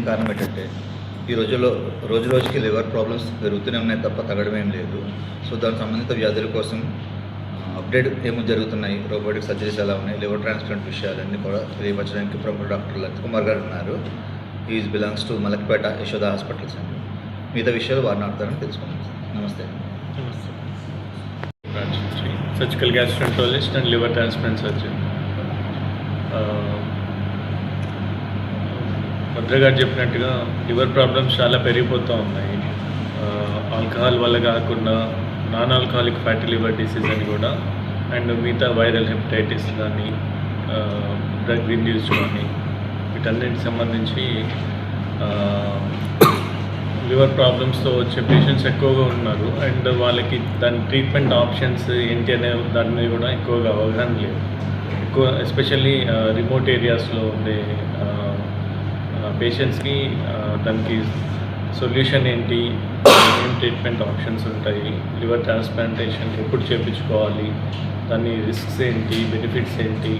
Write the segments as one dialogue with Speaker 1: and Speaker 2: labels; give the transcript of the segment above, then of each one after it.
Speaker 1: కారణం ఏంటంటే ఈ రోజుల్లో రోజు రోజుకి లివర్ ప్రాబ్లమ్స్ పెరుగుతూనే ఉన్నాయి తప్ప తగ్గడం ఏం లేదు. సో దానికి సంబంధిత వ్యాధుల కోసం అప్డేట్ ఏమి జరుగుతున్నాయి, రోబోటిక్ సర్జరీస్ ఎలా ఉన్నాయి, లివర్ ట్రాన్స్ప్లాంట్ విషయాలన్నీ కూడా తెలియపరచడానికి ప్రముఖ డాక్టర్ లలిత్ కుమార్ గారు ఉన్నారు. Is belongs to Malakpet Yashoda hospitals అండి. మిగతా విషయాలు వారిని అడుగుతారని తెలుసుకున్నాం. నమస్తే.
Speaker 2: Surgical gastroenterologist and liver transplant surgeon. Bhadra గారు చెప్పినట్టుగా లివర్ ప్రాబ్లమ్స్ చాలా పెరిగిపోతూ ఉన్నాయి. ఆల్కహాల్ వల్ల కాకుండా non alcoholic fatty liver disease అని కూడా, అండ్ మిగతా వైరల్ హెపటైటిస్ కానీ డ్రగ్ ఇండ్యూస్డ్ కానీ వీటన్నిటికి సంబంధించి లివర్ ప్రాబ్లమ్స్తో వచ్చే పేషెంట్స్ ఎక్కువగా ఉన్నారు. అండ్ వాళ్ళకి దాని ట్రీట్మెంట్ ఆప్షన్స్ ఏంటి అనే దాని మీద కూడా ఎక్కువగా అవగాహన లేదు. ఎక్కువ ఎస్పెషల్లీ రిమోట్ ఏరియాస్లో ఉండే పేషెంట్స్కి దానికి సొల్యూషన్ ఏంటి, ఏం ట్రీట్మెంట్ ఆప్షన్స్ ఉంటాయి, లివర్ ట్రాన్స్ప్లాంటేషన్ ఎప్పుడు చేయించుకోవాలి, దాని రిస్క్స్ ఏంటి, బెనిఫిట్స్ ఏంటి,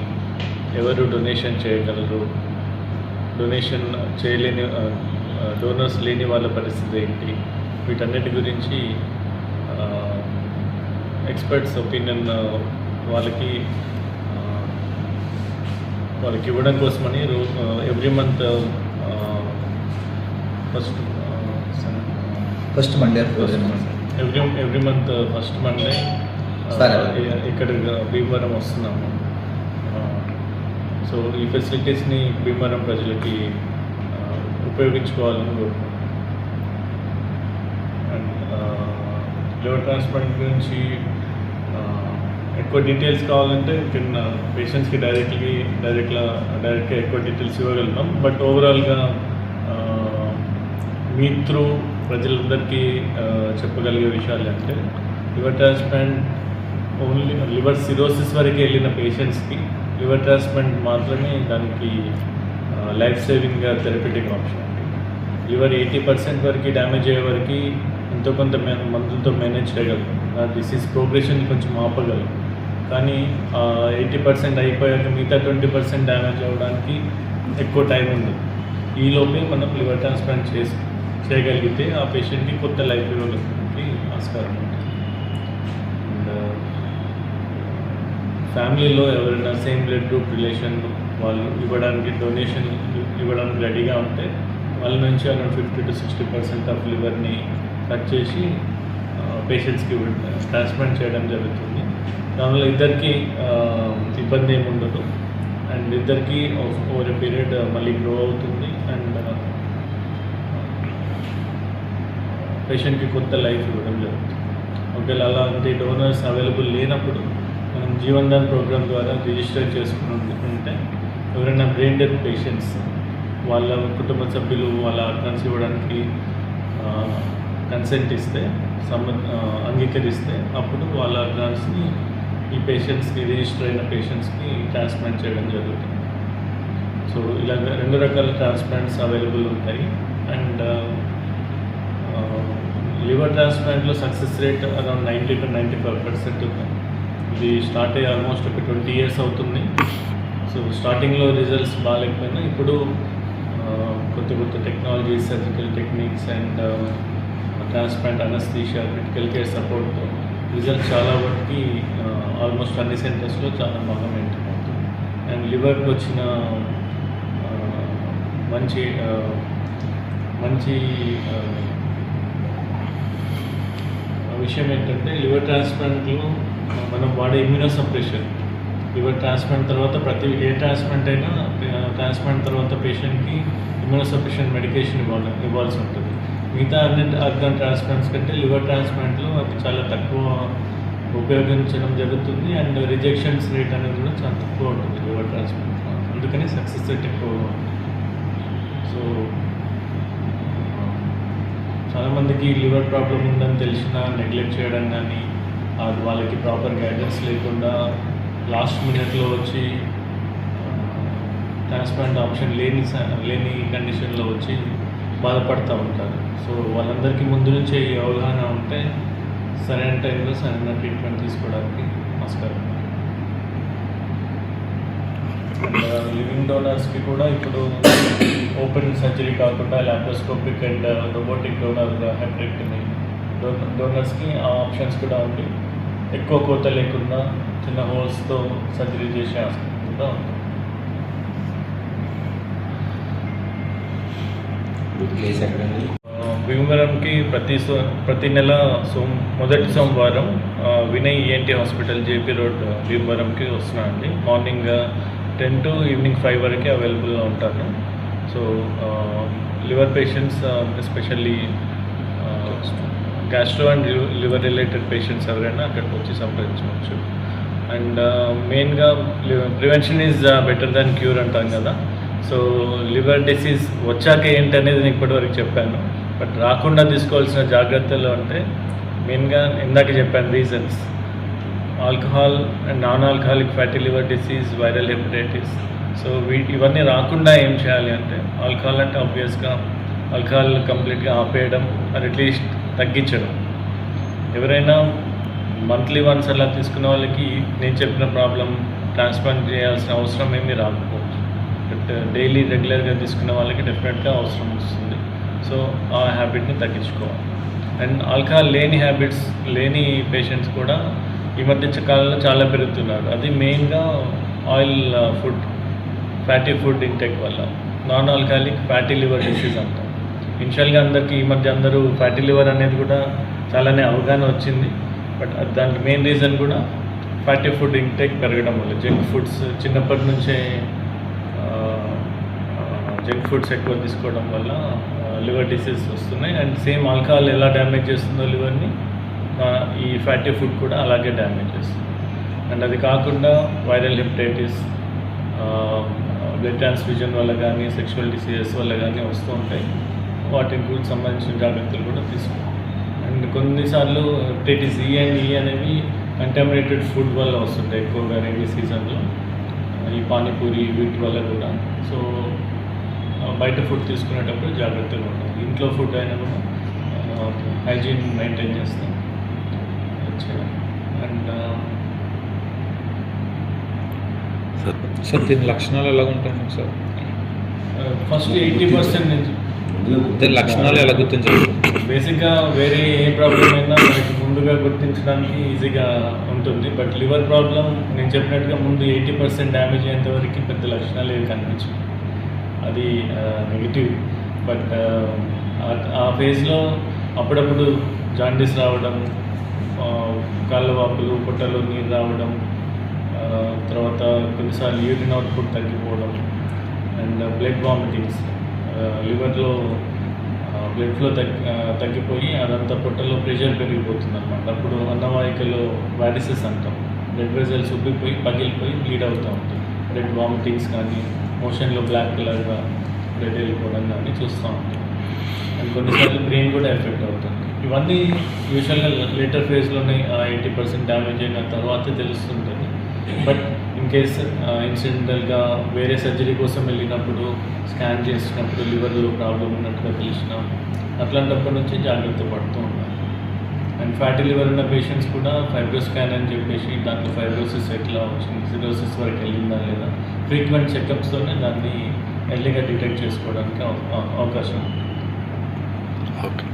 Speaker 2: ఎవరు డొనేషన్ చేయగలరు, డొనేషన్ చేయలేని డోనర్స్ లేని వాళ్ళ పరిస్థితి ఏంటి, వీటన్నిటి గురించి ఎక్స్పర్ట్స్ ఒపీనియన్ వాళ్ళకి ఇవ్వడం కోసమని every month
Speaker 1: first Monday
Speaker 2: every month first Monday ఇక్కడ భీమవరం వస్తున్నాము. సో ఈ ఫెసిలిటీస్ని భీమవరం ప్రజలకి ఉపయోగించుకోవాలని కోరుకుంటున్నాం. అండ్ లివర్ ట్రాన్స్ప్లాంట్ గురించి ఎక్కువ డీటెయిల్స్ కావాలంటే కింద పేషెంట్స్కి డైరెక్ట్గా ఎక్కువ డీటెయిల్స్ ఇవ్వగలుగుతాం. బట్ ఓవరాల్గా మీ త్రూ ప్రజలందరికీ చెప్పగలిగే విషయాలు అంటే liver transplant only liver cirrhosis వరకు వెళ్ళిన పేషెంట్స్కి లివర్ ట్రాన్స్ప్లాంట్ మాత్రమే దానికి లైఫ్ సేవింగ్గా థెరపీటిక్ ఆప్షన్ అండి. లివర్ 80% వరకు డ్యామేజ్ అయ్యే వరకు ఎంతో కొంత మందులతో మేనేజ్ చేయగలం, ఆ డిసీజ్ ప్రోగ్రెషన్ కొంచెం ఆపగలం. కానీ 80% అయిపోయాక మిగతా 20% డ్యామేజ్ అవ్వడానికి ఎక్కువ టైం ఉంది. ఈలోపే మనం లివర్ ట్రాన్స్ప్లాంట్ చేయగలిగితే ఆ పేషెంట్కి కొత్త లైఫ్ ఇవ్వడానికి ఆస్కారం ఉంటుంది. అండ్ ఫ్యామిలీలో ఎవరైనా సేమ్ బ్లడ్ గ్రూప్ రిలేషన్ వాళ్ళు డొనేషన్ ఇవ్వడానికి రెడీగా ఉంటే వాళ్ళ నుంచి అరౌండ్ 50 to 60% ఆఫ్ లివర్ని కట్ చేసి పేషెంట్స్కి ట్రాన్స్ప్లాంట్ చేయడం జరుగుతుంది. దానివల్ల ఇద్దరికి ఇబ్బంది ఏమి ఉండదు. అండ్ ఇద్దరికి ఓవర్ పీరియడ్ మళ్ళీ గ్రో అవుతుంది. అండ్ పేషెంట్కి కొత్త లైఫ్ ఇవ్వడం జరుగుతుంది. ఒకవేళ అలాంటి డోనర్స్ అవైలబుల్ లేనప్పుడు మనం జీవన్ దాన్ ప్రోగ్రామ్ ద్వారా రిజిస్టర్ చేసుకుంటే ఎవరైనా బ్రెయిన్ డెత్ పేషెంట్స్ వాళ్ళ కుటుంబ సభ్యులు వాళ్ళ ఆర్గన్స్ ఇవ్వడానికి కన్సెంట్ ఇస్తే అంగీకరిస్తే అప్పుడు వాళ్ళ ఆర్గన్స్ని ఈ పేషెంట్స్కి రిజిస్టర్ అయిన పేషెంట్స్కి ట్రాన్స్ప్లాంట్ చేయడం జరుగుతుంది. సో ఇలా 2 రకాల ట్రాన్స్ప్లాంట్స్ అవైలబుల్ ఉంటాయి. అండ్ లివర్ ట్రాన్స్ప్లాంట్లో సక్సెస్ రేట్ అరౌండ్ 90 to 95% ఉంది. ఇది స్టార్ట్ అయ్యి ఆల్మోస్ట్ ఒక 20 years అవుతుంది. సో స్టార్టింగ్లో రిజల్ట్స్ బాగాలేకపోయినా ఇప్పుడు కొత్త technologies, surgical techniques and transplant anaesthesia, critical care సపోర్ట్తో రిజల్ట్స్ చాలా వరకు ఆల్మోస్ట్ అన్ని సెంటర్స్లో చాలా బాగా మెయింటైన్ అవుతుంది. అండ్ లివర్కి వచ్చిన మంచి విషయం ఏంటంటే లివర్ ట్రాన్స్ప్లాంట్లో మనం వాడే ఇమ్యూనోసప్రెషన్, లివర్ ట్రాన్స్ప్లాంట్ తర్వాత ఏ ట్రాన్స్ప్లాంట్ అయినా ట్రాన్స్ప్లాంట్ తర్వాత పేషెంట్కి ఇమ్యూనోసప్రెషన్ మెడికేషన్ ఇవ్వాల్సి ఉంటుంది. మిగతా అన్ని ఆర్గాన్ ట్రాన్స్ప్లాంట్స్ కంటే లివర్ ట్రాన్స్ప్లాంట్లో అది చాలా తక్కువ ఉపయోగించడం జరుగుతుంది. అండ్ రిజెక్షన్స్ రేట్ అనేది కూడా చాలా తక్కువ ఉంటుంది లివర్ ట్రాన్స్ప్లాంట్లో. అందుకని సక్సెస్ రేట్ ఎక్కువగా ఉంటుంది. సో చాలామందికి లివర్ ప్రాబ్లం ఉందని తెలిసినా నెగ్లెక్ట్ చేయడం కానీ, అది వాళ్ళకి ప్రాపర్ గైడెన్స్ లేకుండా లాస్ట్ మినిట్లో వచ్చి ట్రాన్స్ప్లాంట్ ఆప్షన్ లేని కండిషన్లో వచ్చి బాధపడుతూ ఉంటారు. సో వాళ్ళందరికీ ముందు నుంచే ఈ అవగాహన ఉంటే సరైన టైంలో సరైన ట్రీట్మెంట్ తీసుకోవడానికి ఆస్కారం. అండ్ లివింగ్ డోనర్స్కి కూడా ఇప్పుడు ఓపెన్ సర్జరీ కాకుండా లాప్రోస్కోపిక్ అండ్ రోబోటిక్ డోనర్ హెపరెక్టమీ డోనర్స్కి ఆ ఆప్షన్స్ కూడా ఉంది. ఎక్కువ కోత లేకుండా చిన్న హోల్స్తో సర్జరీ చేసే ఆస్కారం కూడా ఉంది. భీమవరంకి ప్రతి నెల మొదటి సోమవారం Vinay ENT hospital JP road భీమవరంకి వస్తున్నాను అండి. మార్నింగ్ 10 to ఈవినింగ్ 5 వరకు అవైలబుల్గా ఉంటాను. So liver patients especially gastro and liver related patients ఎవరైనా అక్కడికి వచ్చి సంప్రదించవచ్చు. అండ్ మెయిన్గా prevention is better than cure అంటాం కదా. సో లివర్ డిసీజ్ వచ్చాక ఏంటనేది నేను ఇప్పటివరకు చెప్పాను. బట్ రాకుండా తీసుకోవాల్సిన జాగ్రత్తలు అంటే మెయిన్గా ఇందాక చెప్పాను reasons: alcohol and non alcoholic fatty liver disease, viral hepatitis. So ఇవన్నీ రాకుండా ఏం చేయాలి అంటే ఆల్కహాల్ అంటే ఆబ్వియస్గా ఆల్కహాల్ కంప్లీట్గా ఆపేయడం, అట్లీస్ట్ తగ్గించడం. ఎవరైనా మంత్లీ వన్స్ అలా తీసుకున్న వాళ్ళకి నేను చెప్పిన ప్రాబ్లం ట్రాన్స్ప్లాంట్ చేయాల్సిన అవసరం ఏమీ రాకపోవచ్చు. బట్ డైలీ రెగ్యులర్గా తీసుకునే వాళ్ళకి డెఫినెట్గా అవసరం వస్తుంది. సో ఆ హ్యాబిట్ని తగ్గించుకోవాలి. అండ్ ఆల్కహాల్ లేని పేషెంట్స్ కూడా ఈ మధ్య కాలంలో చాలా పెరుగుతున్నారు. అది మెయిన్గా oil food, fatty food intake వల్ల. Non alcoholic fatty liver disease అంటాం. ఇనిషియల్గా ఈ మధ్య అందరూ ఫ్యాటీ లివర్ అనేది కూడా చాలానే అవగాహన వచ్చింది. బట్ దానికి మెయిన్ రీజన్ కూడా ఫ్యాటీ ఫుడ్ ఇంటేక్ పెరగడం వల్ల, జంక్ ఫుడ్స్ చిన్నప్పటి నుంచే జంక్ ఫుడ్స్ ఎక్కువ తీసుకోవడం వల్ల లివర్ డిసీజ్ వస్తున్నాయి. అండ్ సేమ్ ఆల్కహాల్ ఎలా డ్యామేజ్ చేస్తుందో లివర్ని, ఈ ఫ్యాటీ ఫుడ్ కూడా అలాగే డ్యామేజ్ చేస్తుంది. అండ్ అది కాకుండా వైరల్ హెపటైటిస్, బ్లడ్ ట్రాన్స్ఫ్యూజన్ వల్ల కానీ, సెక్షువల్ డిసీజెస్ వల్ల కానీ వస్తూ ఉంటాయి. వాటికి సంబంధించిన జాగ్రత్తలు కూడా తీసుకోవాలి. అండ్ కొన్నిసార్లు హెపటైటిస్ E అండ్ E అనేవి కంటామినేటెడ్ ఫుడ్ వల్ల వస్తుంటాయి ఎక్కువగా రైనీ సీజన్లో, ఈ పానీపూరి వీటి వల్ల కూడా. సో బయట ఫుడ్ తీసుకునేటప్పుడు జాగ్రత్తగా ఉండాలి. ఇంట్లో ఫుడ్ అయినా కూడా హైజీన్ మెయింటైన్ చేస్తాం. అండ్
Speaker 3: సార్ దీని లక్షణాలు ఎలా ఉంటాయి సార్?
Speaker 2: ఫస్ట్ 80% నుంచి
Speaker 3: దీని లక్షణాలు ఎలా గుర్తించాలి?
Speaker 2: బేసిక్గా వేరే ఏ ప్రాబ్లం అయినా మనకి ముందుగా గుర్తించడానికి ఈజీగా ఉంటుంది. బట్ లివర్ ప్రాబ్లం నేను చెప్పినట్టుగా ముందు 80% డ్యామేజ్ అయ్యేంత వరకు పెద్ద లక్షణాలు ఏవి కనిపించవు. అది నెగిటివ్. బట్ ఆ ఫేజ్లో అప్పుడప్పుడు జాండీస్ రావడం, కాళ్ళ వాపులు, పొట్టలో నీరు రావడం, తర్వాత కొన్నిసార్లు యూరిన్ అవుట్పుట్ తగ్గిపోవడం, అండ్ బ్లడ్ వామిటింగ్స్, లివర్లో బ్లడ్ ఫ్లో తగ్గిపోయి అదంతా పొట్టలో ప్రెషర్ పెరిగిపోతుంది అనమాట. అప్పుడు అన్నవాహికలో వారిసెస్ అంటాం, బ్లడ్ వెజల్స్ ఉబ్బిపోయి పగిలిపోయి బ్లీడ్ అవుతూ ఉంటుంది. బ్లడ్ వామిటింగ్స్ కానీ, మోషన్లో బ్లాక్ కలర్గా బ్లడ్ వెళ్ళిపోవడం కానీ చూస్తూ ఉంటాం. అండ్ కొన్నిసార్లు బ్రెయిన్ కూడా ఎఫెక్ట్ అవుతుంది. ఇవన్నీ యూజువల్గా లేటర్ ఫేజ్లోనే 80% డ్యామేజ్ అయిన తర్వాతే తెలుస్తుంటుంది. బట్ ఇన్ కేస్ ఇన్సిడెంటల్గా వేరే సర్జరీ కోసం వెళ్ళినప్పుడు, స్కాన్ చేసినప్పుడు లివర్లో ప్రాబ్లం ఉన్నట్టుగా తెలిసిన అట్లాంటప్పటి నుంచి జాగ్రత్త పడుతూ ఉండాలి. అండ్ ఫ్యాటీ లివర్ ఉన్న పేషెంట్స్ కూడా ఫైబ్రోస్కాన్ అని చెప్పేసి దాంట్లో ఫైబ్రోసిస్ ఎట్లా వచ్చింది, సిరోసిస్ వరకు వెళ్ళిందా లేదా, ఫ్రీక్వెంట్ చెకప్స్తోనే దాన్ని ఎర్లీగా డిటెక్ట్ చేసుకోవడానికి అవకాశం ఉంది.
Speaker 3: ఓకే.